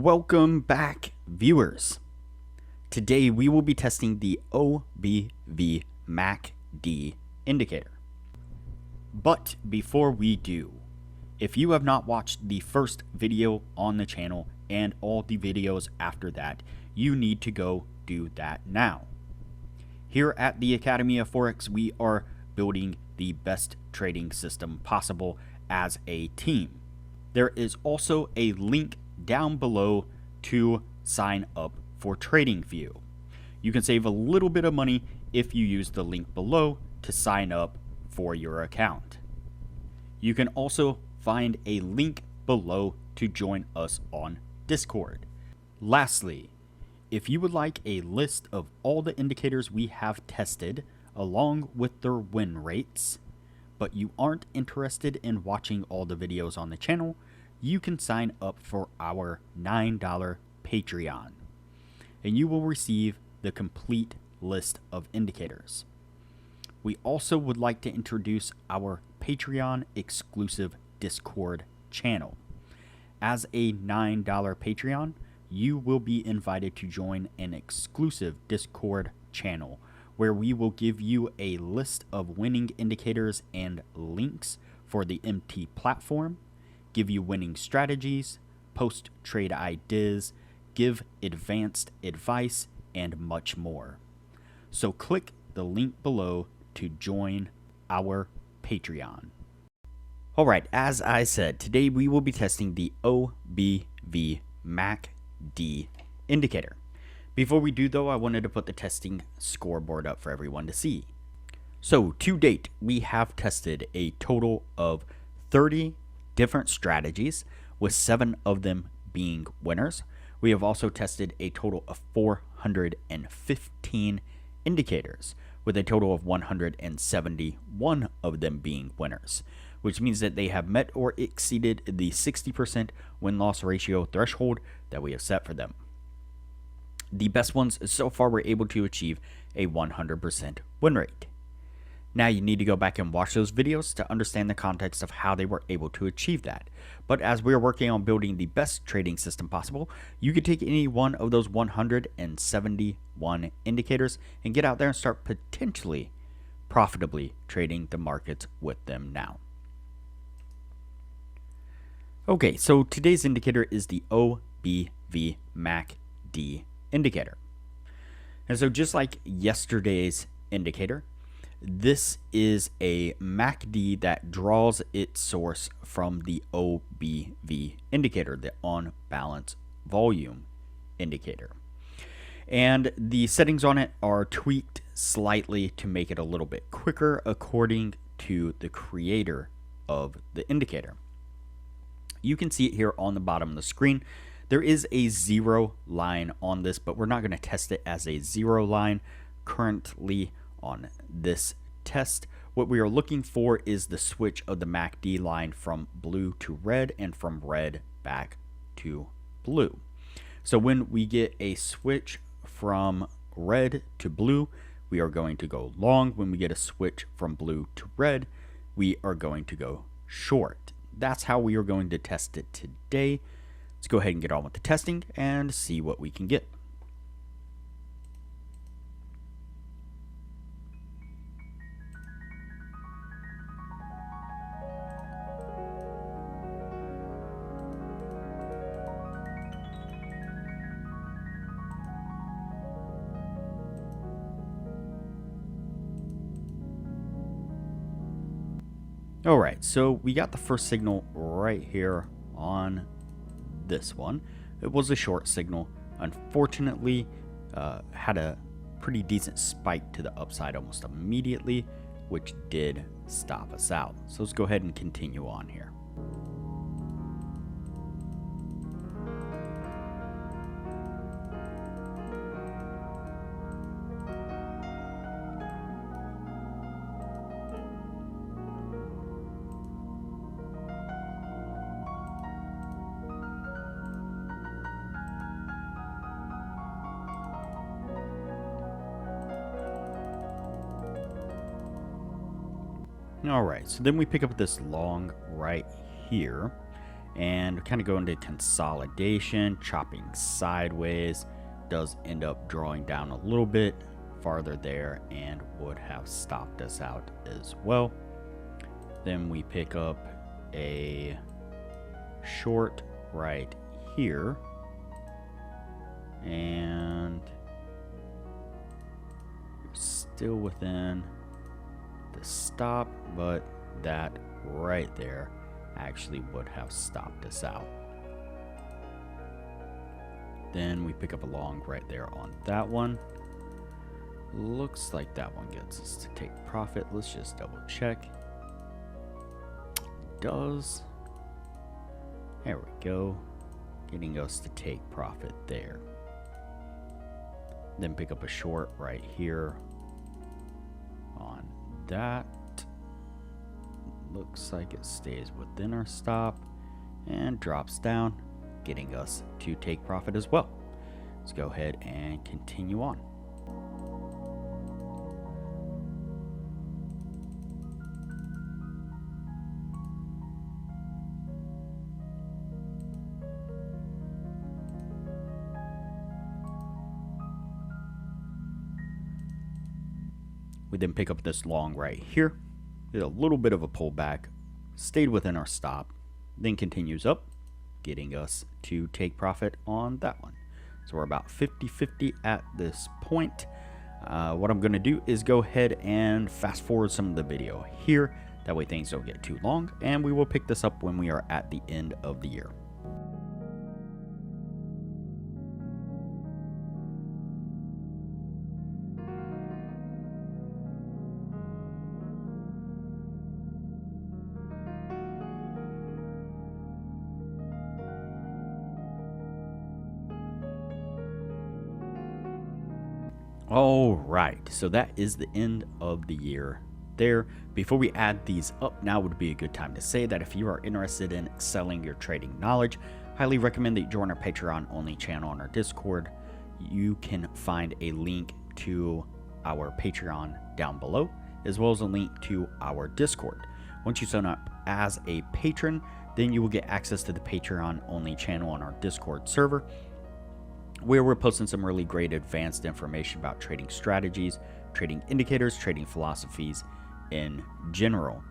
Welcome back, viewers. Today we will be testing the OBV MACD indicator. But before we do, if you have not watched the first video on the channel and all the videos after that, you need to go do that now. Here at the Academy of Forex, we are building the best trading system possible as a team. There is also a link down below to sign up for Tradingview. You can save a little bit of money if you use the link below to sign up for your account. You can also find a link below to join us on Discord. Lastly, if you would like a list of all the indicators we have tested along with their win rates, but you aren't interested in watching all the videos on the channel, you can sign up for our $9 Patreon, and you will receive the complete list of indicators. We also would like to introduce our Patreon exclusive Discord channel. As a $9 Patreon, you will be invited to join an exclusive Discord channel where we will give you a list of winning indicators and links for the MT platform, give you winning strategies, post trade ideas, give advanced advice, and much more. So click the link below to join our Patreon. Alright, as I said, today we will be testing the OBV MACD indicator. Before we do though, I wanted to put the testing scoreboard up for everyone to see. So to date, we have tested a total of 30 different strategies, with 7 of them being winners. We have also tested a total of 415 indicators, with a total of 171 of them being winners, which means that they have met or exceeded the 60% win-loss ratio threshold that we have set for them. The best ones so far were able to achieve a 100% win rate. Now you need to go back and watch those videos to understand the context of how they were able to achieve that. But as we are working on building the best trading system possible, you can take any one of those 171 indicators and get out there and start potentially profitably trading the markets with them now. Okay, so today's indicator is the OBV MACD indicator. And so just like yesterday's indicator, this is a MACD that draws its source from the OBV indicator, the on balance volume indicator. And the settings on it are tweaked slightly to make it a little bit quicker according to the creator of the indicator. You can see it here on the bottom of the screen. There is a 0 line on this, but we're not going to test it as a 0 line currently on this test. What we are looking for is the switch of the MACD line from blue to red and from red back to blue. So when we get a switch from red to blue, we are going to go long. When we get a switch from blue to red, we are going to go short. That's how we are going to test it today. Let's go ahead and get on with the testing and see what we can get. Alright, so we got the first signal right here on this one. It was a short signal. Unfortunately, had a pretty decent spike to the upside almost immediately, which did stop us out. So let's go ahead and continue on here. Alright, so then we pick up this long right here, and kind of go into consolidation, chopping sideways. Does end up drawing down a little bit farther there and would have stopped us out as well. Then we pick up a short right here, and still within the stop, but that right there actually would have stopped us out. Then we pick up a long right there on that one. Looks like that one gets us to take profit. Let's just double check. Does. There we go. Getting us to take profit there. Then pick up a short right here on that. Looks like it stays within our stop and drops down, getting us to take profit as well. Let's go ahead and continue on. We then pick up this long right here, did a little bit of a pullback, stayed within our stop, then continues up, getting us to take profit on that one. So we're about 50-50 at this point. What I'm going to do is go ahead and fast forward some of the video here. That way things don't get too long, and we will pick this up when we are at the end of the year. All right, so that is the end of the year there. Before we add these up, now would be a good time to say that if you are interested in excelling your trading knowledge, highly recommend that you join our Patreon only channel on our Discord. You can find a link to our Patreon down below, as well as a link to our Discord. Once you sign up as a patron, then you will get access to the Patreon only channel on our Discord server, where we're posting some really great advanced information about trading strategies, trading indicators, trading philosophies in general.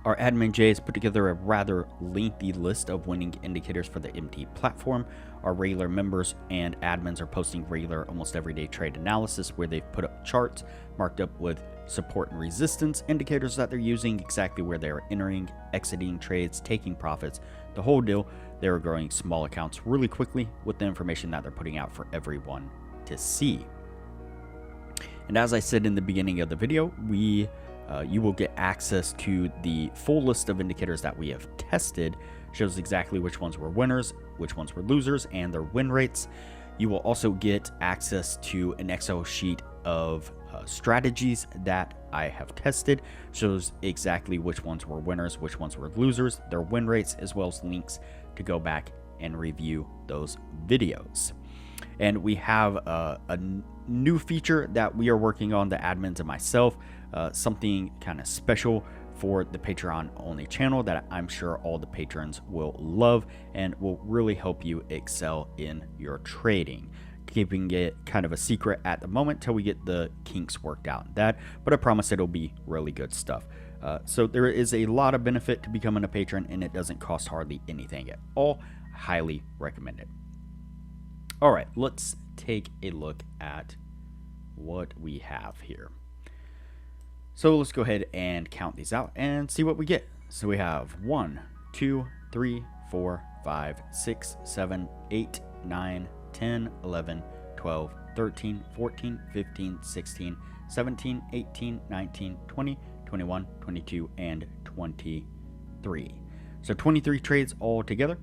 Our admin Jay has put together a rather lengthy list of winning indicators for the MT platform. Our regular members and admins are posting regular, almost everyday trade analysis, where they've put up charts marked up with support and resistance indicators that they're using, exactly where they are entering, exiting trades, taking profits, the whole deal. They're growing small accounts really quickly with the information that they're putting out for everyone to see. And as I said in the beginning of the video, you will get access to the full list of indicators that we have tested. Shows exactly which ones were winners, which ones were losers, and their win rates. You will also get access to an Excel sheet of strategies that I have tested. Shows exactly which ones were winners, which ones were losers, their win rates, as well as links to go back and review those videos. And we have a new feature that we are working on, the admins and myself, something kind of special for the Patreon only channel that I'm sure all the patrons will love and will really help you excel in your trading. Keeping it kind of a secret at the moment till we get the kinks worked out in that, but I promise it'll be really good stuff. So there is a lot of benefit to becoming a patron, and it doesn't cost hardly anything at all. Highly recommend it. All right, let's take a look at what we have here. So let's go ahead and count these out and see what we get. So we have 1, 2, 3, 4, 5, 6, 7, 8, 9, 10, 11, 12, 13, 14, 15, 16, 17, 18, 19, 20, 21, 22, and 23. So 23 trades all together.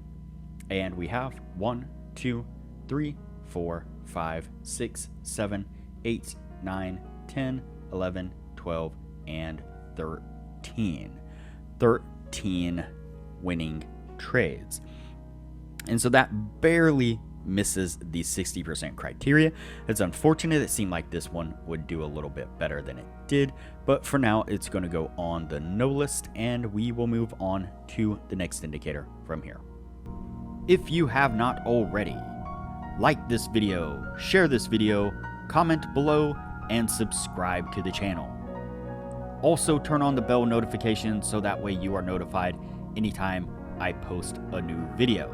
And we have 1, 2, 3, 4, 5, 6, 7, 8, 9, 10, 11, 12, and 13. 13 winning trades. And so that barely misses the 60% criteria. It's unfortunate. It seemed like this one would do a little bit better than it did, but for now it's going to go on the no list, and we will move on to the next indicator from here. If you have not already, like this video, share this video, comment below, and subscribe to the channel. Also turn on the bell notification so that way you are notified anytime I post a new video.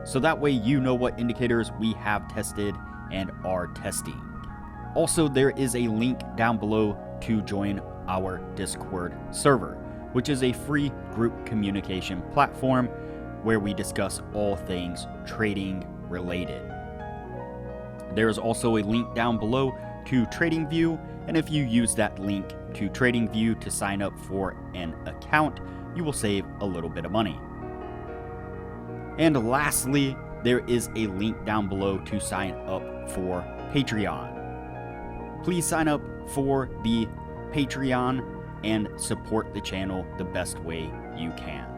So that way you know what indicators we have tested and are testing. Also, there is a link down below to join our Discord server, which is a free group communication platform where we discuss all things trading related. There is also a link down below to Tradingview, and if you use that link to Tradingview to sign up for an account, you will save a little bit of money. And lastly, there is a link down below to sign up for Patreon. Please sign up for the Patreon and support the channel the best way you can.